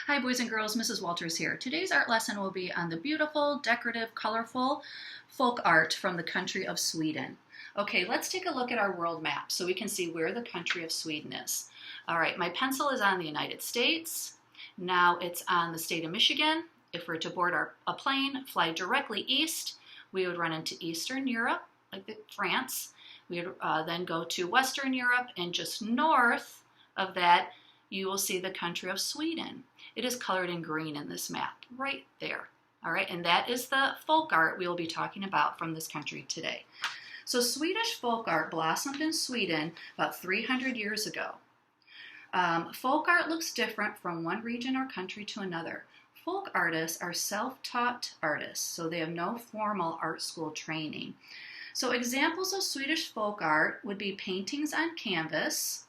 Hi boys and girls, Mrs. Walters here. Today's art lesson will be on the beautiful, decorative, colorful folk art from the country of Sweden. Okay, let's take a look at our world map so we can see where the country of Sweden is. All right, my pencil is on the United States. Now it's on the state of Michigan. If we're to board a plane, fly directly east, we would run into Eastern Europe, like France. We would then go to Western Europe, and just north of that, you will see the country of Sweden. It is colored in green in this map, right there. All right, and that is the folk art we will be talking about from this country today. So Swedish folk art blossomed in Sweden about 300 years ago. Folk art looks different from one region or country to another. Folk artists are self-taught artists, so they have no formal art school training. So examples of Swedish folk art would be paintings on canvas,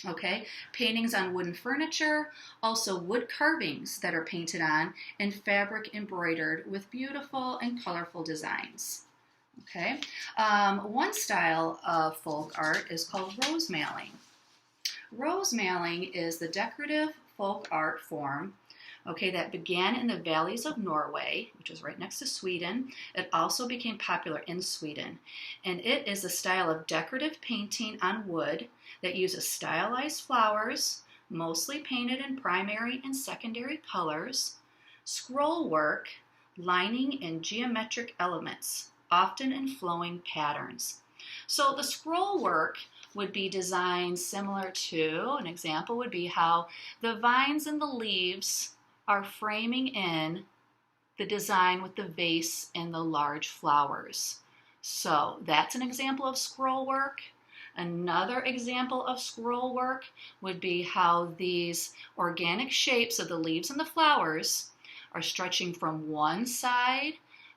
okay, paintings on wooden furniture, also wood carvings that are painted on, and fabric embroidered with beautiful and colorful designs. Okay, one style of folk art is called rose mailing. Rose mailing is the decorative folk art form, okay, that began in the valleys of Norway, which is right next to Sweden. It also became popular in Sweden, and it is a style of decorative painting on wood that uses stylized flowers, mostly painted in primary and secondary colors, scroll work, lining, and geometric elements, often in flowing patterns. So the scroll work would be designed similar to, an example would be how the vines and the leaves are framing in the design with the vase and the large flowers. So that's an example of scroll work. Another example of scroll work would be how these organic shapes of the leaves and the flowers are stretching from one side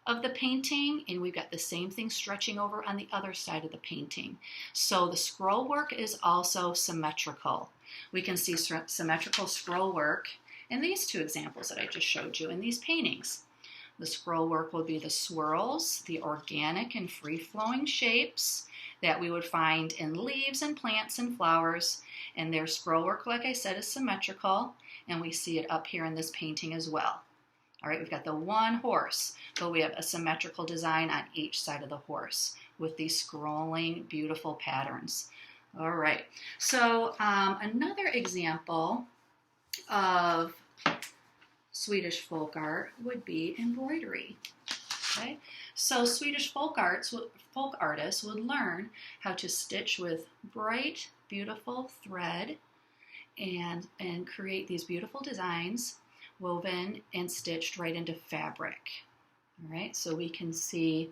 of the painting, and we've got the same thing stretching over on the other side of the painting. So the scroll work is also symmetrical. We can see symmetrical scroll work in these two examples that I just showed you in these paintings. The scroll work will be the swirls, the organic and free-flowing shapes that we would find in leaves and plants and flowers. And their scroll work, like I said, is symmetrical, and we see it up here in this painting as well. All right, we've got the one horse, but we have a symmetrical design on each side of the horse with these scrolling, beautiful patterns. All right, so another example of Swedish folk art would be embroidery. Okay, so Swedish folk artists would learn how to stitch with bright, beautiful thread and create these beautiful designs woven and stitched right into fabric. All right, so we can see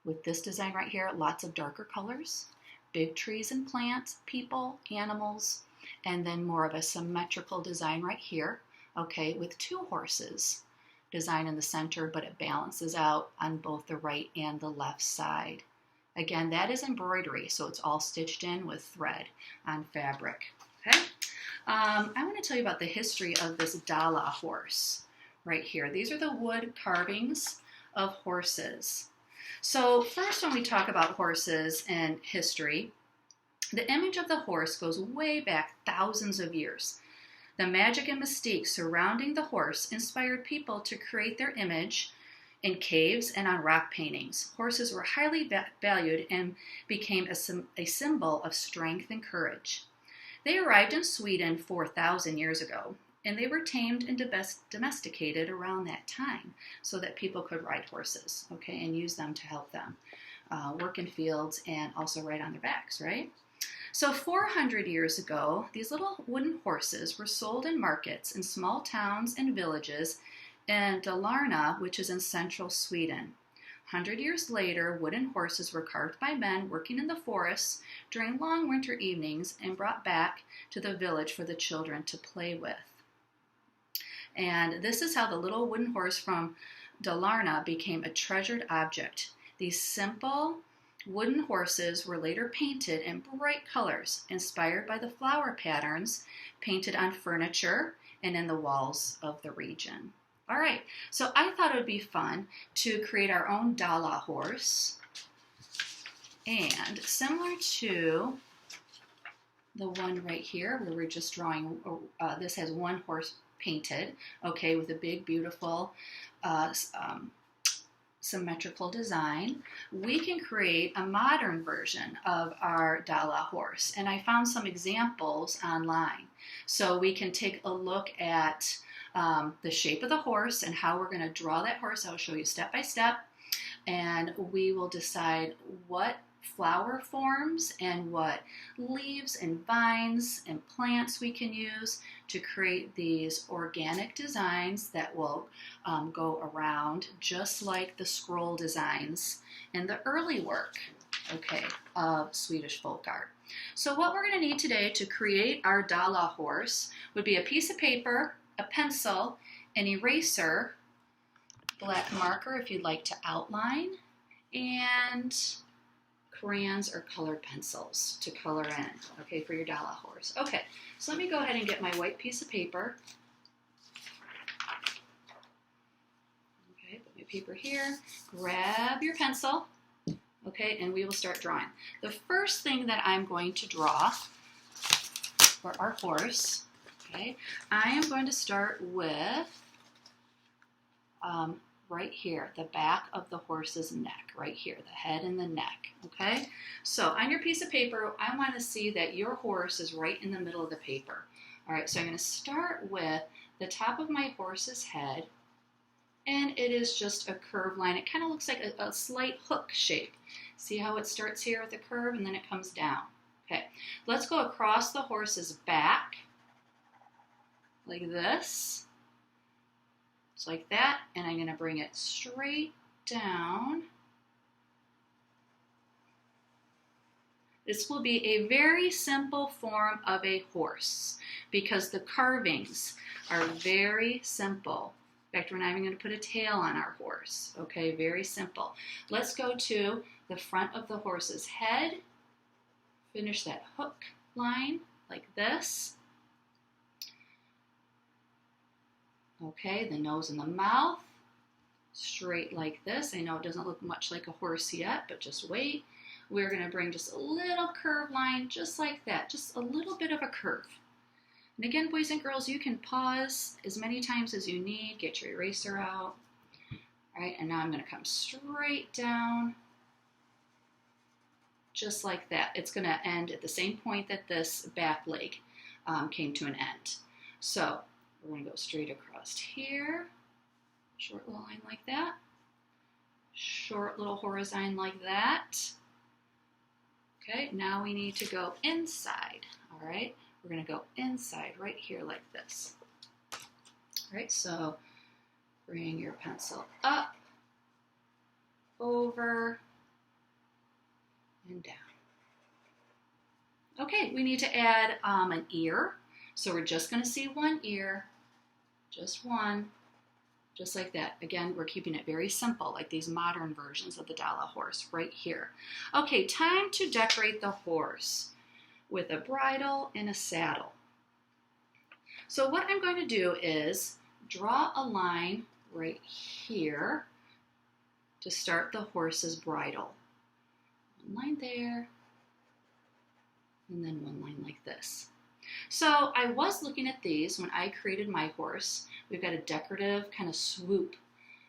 with this design right here, lots of darker colors, big trees and plants, people, animals, and then more of a symmetrical design right here, okay, with two horses design in the center, but it balances out on both the right and the left side. Again, that is embroidery, so it's all stitched in with thread on fabric. Okay, I want to tell you about the history of this Dala horse right here. These are the wood carvings of horses. So first, when we talk about horses and history, the image of the horse goes way back thousands of years. The magic and mystique surrounding the horse inspired people to create their image in caves and on rock paintings. Horses were highly valued and became a symbol of strength and courage. They arrived in Sweden 4,000 years ago, and they were tamed and domesticated around that time so that people could ride horses, okay, and use them to help them work in fields and also ride on their backs, right? So 400 years ago, these little wooden horses were sold in markets in small towns and villages in Dalarna, which is in central Sweden. 100 years later, wooden horses were carved by men working in the forests during long winter evenings and brought back to the village for the children to play with. And this is how the little wooden horse from Dalarna became a treasured object. These simple wooden horses were later painted in bright colors, inspired by the flower patterns painted on furniture and in the walls of the region. All right, so I thought it would be fun to create our own Dala horse. And similar to the one right here where we're just drawing, this has one horse painted, okay, with a big, beautiful, symmetrical design, we can create a modern version of our Dala Horse. And I found some examples online. So we can take a look at the shape of the horse and how we're going to draw that horse. I'll show you step by step. And we will decide what flower forms and what leaves and vines and plants we can use to create these organic designs that will go around, just like the scroll designs and the early work, okay, of Swedish folk art. So what we're going to need today to create our Dala Horse would be a piece of paper, a pencil, an eraser, black marker if you'd like to outline, and crayons or colored pencils to color in, okay, for your Dala Horse. Okay, so let me go ahead and get my white piece of paper. Okay, put my paper here, grab your pencil, okay, and we will start drawing. The first thing that I'm going to draw for our horse, okay, I am going to start with right here, the back of the horse's neck, right here, the head and the neck, okay? So on your piece of paper, I want to see that your horse is right in the middle of the paper. All right, so I'm going to start with the top of my horse's head, and it is just a curved line. It kind of looks like a slight hook shape. See how it starts here with a curve and then it comes down. Okay, let's go across the horse's back like this. Just like that, and I'm going to bring it straight down. This will be a very simple form of a horse because the carvings are very simple. In fact, we're not even going to put a tail on our horse. Okay, very simple. Let's go to the front of the horse's head. Finish that hook line like this. Okay, the nose and the mouth, straight like this. I know it doesn't look much like a horse yet, but just wait. We're going to bring just a little curve line, just like that, just a little bit of a curve. And again, boys and girls, you can pause as many times as you need. Get your eraser out. All right, and now I'm going to come straight down, just like that. It's going to end at the same point that this back leg came to an end. So we're going to go straight across here, short little line like that, short little horizon like that. Okay, now we need to go inside, all right? We're going to go inside right here like this. All right, so bring your pencil up, over, and down. Okay, we need to add an ear. So we're just going to see one ear. Just one, just like that. Again, we're keeping it very simple, like these modern versions of the Dala Horse right here. Okay, time to decorate the horse with a bridle and a saddle. So what I'm going to do is draw a line right here to start the horse's bridle. One line there, and then one line like this. So I was looking at these when I created my horse. We've got a decorative kind of swoop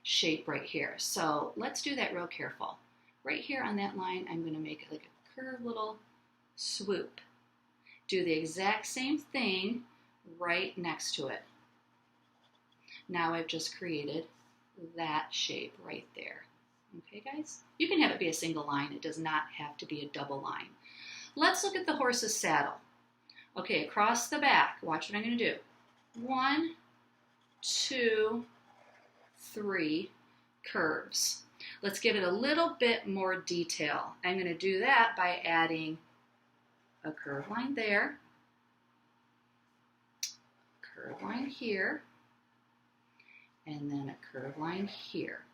shape right here. So let's do that real careful. Right here on that line, I'm going to make it like a curved little swoop. Do the exact same thing right next to it. Now I've just created that shape right there. Okay, guys? You can have it be a single line. It does not have to be a double line. Let's look at the horse's saddle. Okay, across the back, watch what I'm going to do. 1, 2, 3 curves. Let's give it a little bit more detail. I'm going to do that by adding a curved line there, curved line here, and then a curved line here.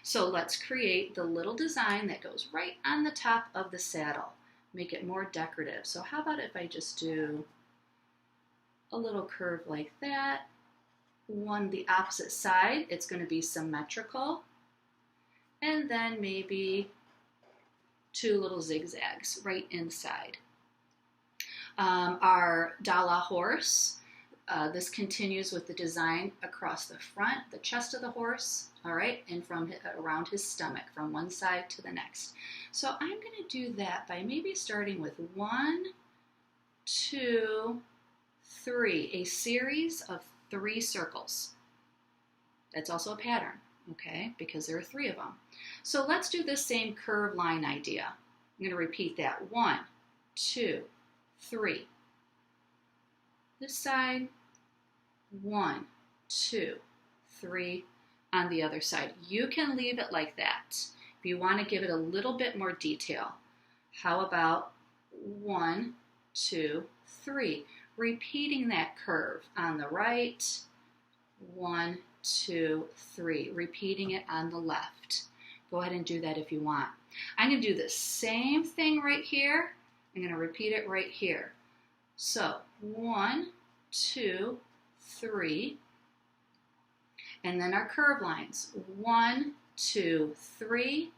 So let's create the little design that goes right on the top of the saddle. Make it more decorative. So how about if I just do a little curve like that, one the opposite side, it's going to be symmetrical, and then maybe 2 little zigzags right inside. Our Dala Horse, This continues with the design across the front, the chest of the horse, all right, and from around his stomach, from one side to the next. So I'm going to do that by maybe starting with 1, 2, 3, a series of 3 circles. That's also a pattern, okay, because there are 3 of them. So let's do this same curved line idea. I'm going to repeat that. 1, 2, 3. This side, 1, 2, 3 on the other side. You can leave it like that. If you want to give it a little bit more detail, how about 1, 2, 3? Repeating that curve on the right, 1, 2, 3. Repeating it on the left. Go ahead and do that if you want. I'm going to do the same thing right here. I'm going to repeat it right here. So 1, 2, 3, and then our curve lines. 1, 2, 3,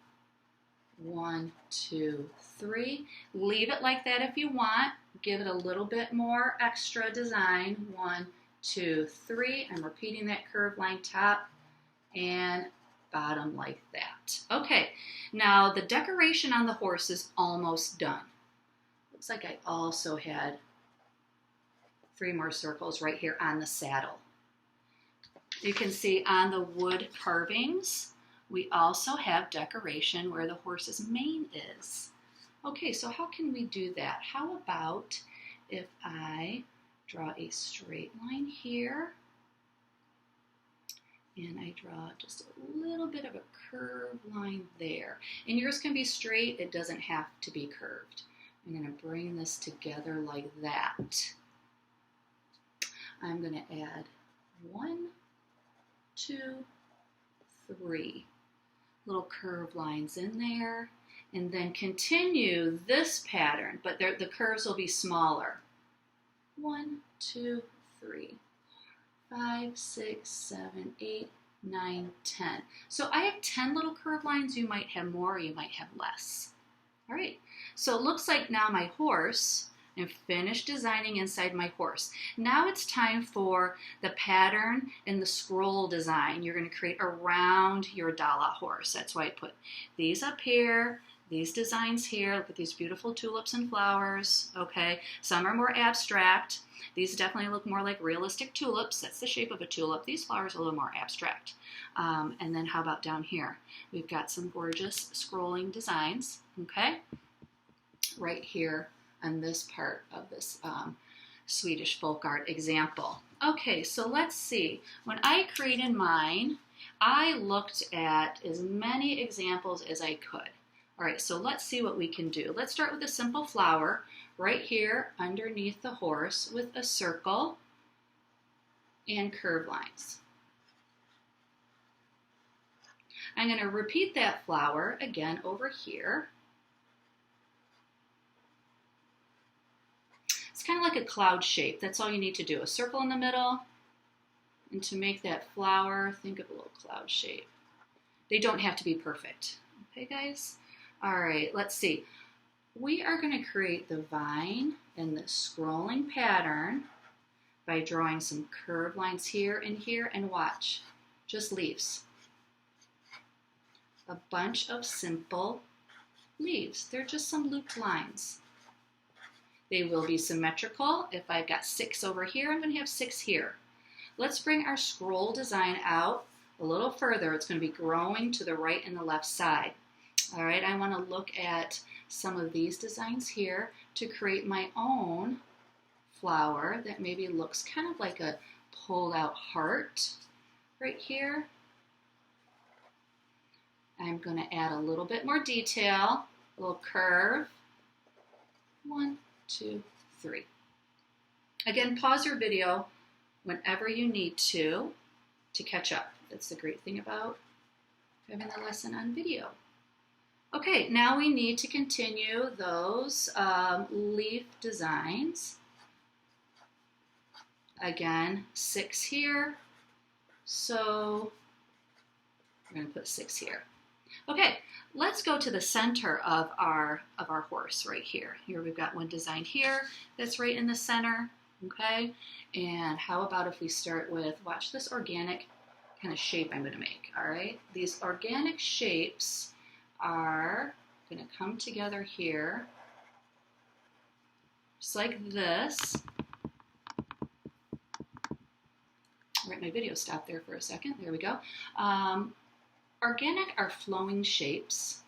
1, 2, 3. Leave it like that if you want. Give it a little bit more extra design. 1, 2, 3. I'm repeating that curved line top and bottom like that. Okay, now the decoration on the horse is almost done. Looks like I also had 3 more circles right here on the saddle. You can see on the wood carvings, we also have decoration where the horse's mane is. Okay, so how can we do that? How about if I draw a straight line here, and I draw just a little bit of a curved line there. And yours can be straight, it doesn't have to be curved. I'm going to bring this together like that. I'm going to add 1, 2, 3 little curved lines in there, and then continue this pattern, but the curves will be smaller. 1, 2, 3, 5, 6, 7, 8, 9, 10. So I have 10 little curved lines. You might have more, you might have less. All right, so it looks like now my horse, I'm finished designing inside my horse. Now it's time for the pattern and the scroll design you're going to create around your Dala horse. That's why I put these up here, these designs here. Look at these beautiful tulips and flowers, okay? Some are more abstract. These definitely look more like realistic tulips. That's the shape of a tulip. These flowers are a little more abstract. And then how about down here? We've got some gorgeous scrolling designs, okay? Right here on this part of this Swedish folk art example. Okay, so let's see. When I created mine, I looked at as many examples as I could. All right, so let's see what we can do. Let's start with a simple flower right here underneath the horse with a circle and curved lines. I'm going to repeat that flower again over here. It's kind of like a cloud shape. That's all you need to do. A circle in the middle. And to make that flower, think of a little cloud shape. They don't have to be perfect. Okay, guys? All right, let's see. We are going to create the vine in the scrolling pattern by drawing some curved lines here, and watch. Just leaves. A bunch of simple leaves. They're just some looped lines. They will be symmetrical. If I've got 6 over here, I'm going to have 6 here. Let's bring our scroll design out a little further. It's going to be growing to the right and the left side. All right, I want to look at some of these designs here to create my own flower that maybe looks kind of like a pulled out heart right here. I'm going to add a little bit more detail, a little curve. 1, 2, 3. Again, pause your video whenever you need to catch up. That's the great thing about having the lesson on video. Okay, now we need to continue those leaf designs. Again, 6 here, so we're going to put 6 here. Okay, let's go to the center of our horse right here. Here we've got one design here that's right in the center. Okay, and how about if we start with, watch this organic kind of shape I'm going to make. All right, these organic shapes are going to come together here, just like this. All right, my video stopped there for a second. There we go. Organic are flowing shapes.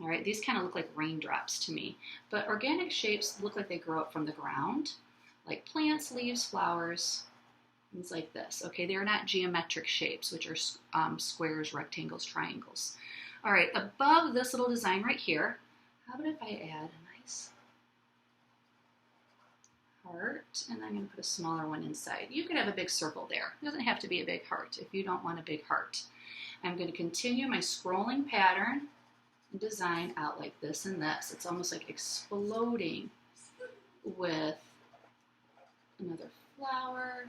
All right, these kind of look like raindrops to me, but organic shapes look like they grow up from the ground, like plants, leaves, flowers, things like this. Okay, they're not geometric shapes, which are squares, rectangles, triangles. All right, above this little design right here, how about if I add a nice heart, and I'm going to put a smaller one inside. You could have a big circle there. It doesn't have to be a big heart if you don't want a big heart. I'm going to continue my scrolling pattern and design out like this and this. It's almost like exploding with another flower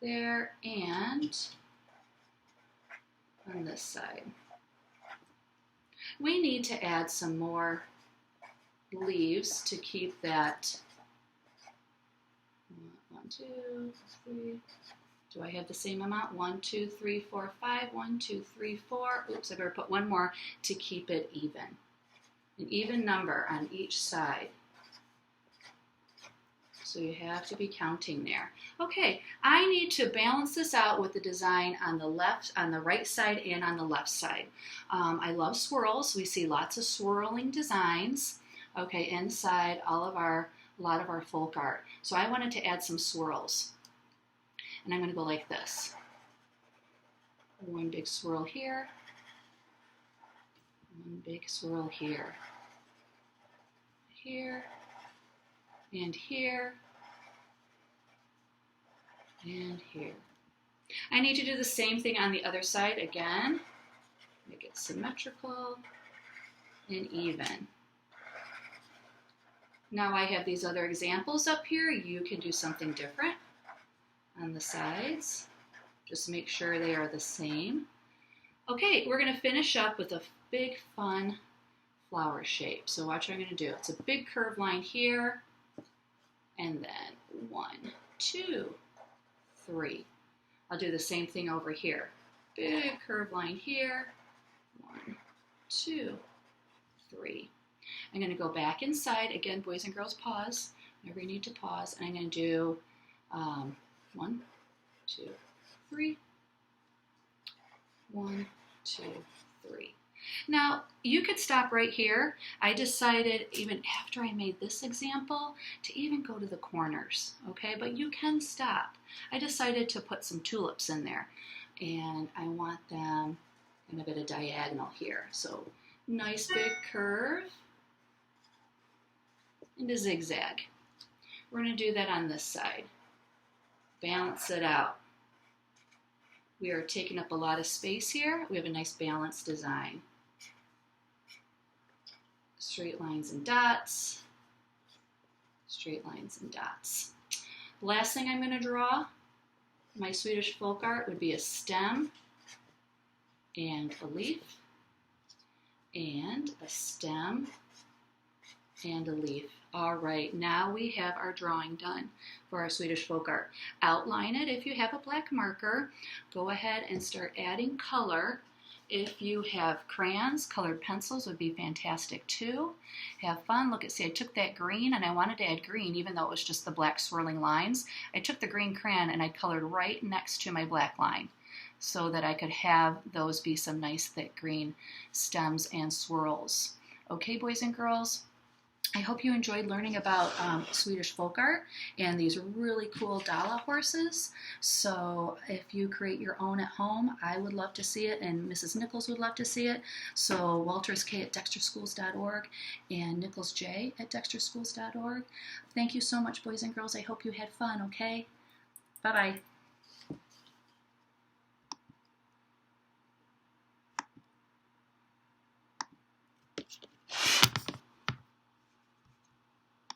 there, and on this side. We need to add some more leaves to keep that 1, 2, 3. Do I have the same amount? 1, 2, 3, 4, 5. 1, 2, 3, 4. Oops, I better put one more to keep it even. An even number on each side. So you have to be counting there. Okay, I need to balance this out with the design on the left, on the right side, and on the left side. I love swirls. We see lots of swirling designs. Okay, inside a lot of our folk art. So I wanted to add some swirls. And I'm going to go like this. One big swirl here. One big swirl here. Here. And here. And here. I need to do the same thing on the other side again. Make it symmetrical and even. Now I have these other examples up here. You can do something different on the sides. Just make sure they are the same. Okay, we're going to finish up with a big fun flower shape. So watch what I'm going to do. It's a big curved line here, and then 1, 2, 3. I'll do the same thing over here. Big curved line here, 1, 2, 3. I'm going to go back inside. Again, boys and girls, pause. Whenever you need to pause. And I'm going to do 1, 2, 3. 1, 2, 3. Now, you could stop right here. I decided, even after I made this example, to even go to the corners, okay? But you can stop. I decided to put some tulips in there, and I want them kind of at a diagonal here. So, nice big curve and a zigzag. We're going to do that on this side. Balance it out. We are taking up a lot of space here. We have a nice balanced design. Straight lines and dots. Straight lines and dots. The last thing I'm going to draw, my Swedish folk art, would be a stem and a leaf, and a stem and a leaf. All right, now we have our drawing done for our Swedish folk art. Outline it if you have a black marker. Go ahead and start adding color. If you have crayons, colored pencils would be fantastic too. Have fun. Look at, see, I took that green and I wanted to add green even though it was just the black swirling lines. I took the green crayon and I colored right next to my black line so that I could have those be some nice thick green stems and swirls. Okay, boys and girls, I hope you enjoyed learning about Swedish folk art and these really cool Dala horses. So if you create your own at home, I would love to see it, and Mrs. Nichols would love to see it. So Walters K at dexterschools.org and Nichols J at dexterschools.org. Thank you so much, boys and girls. I hope you had fun, okay? Bye-bye.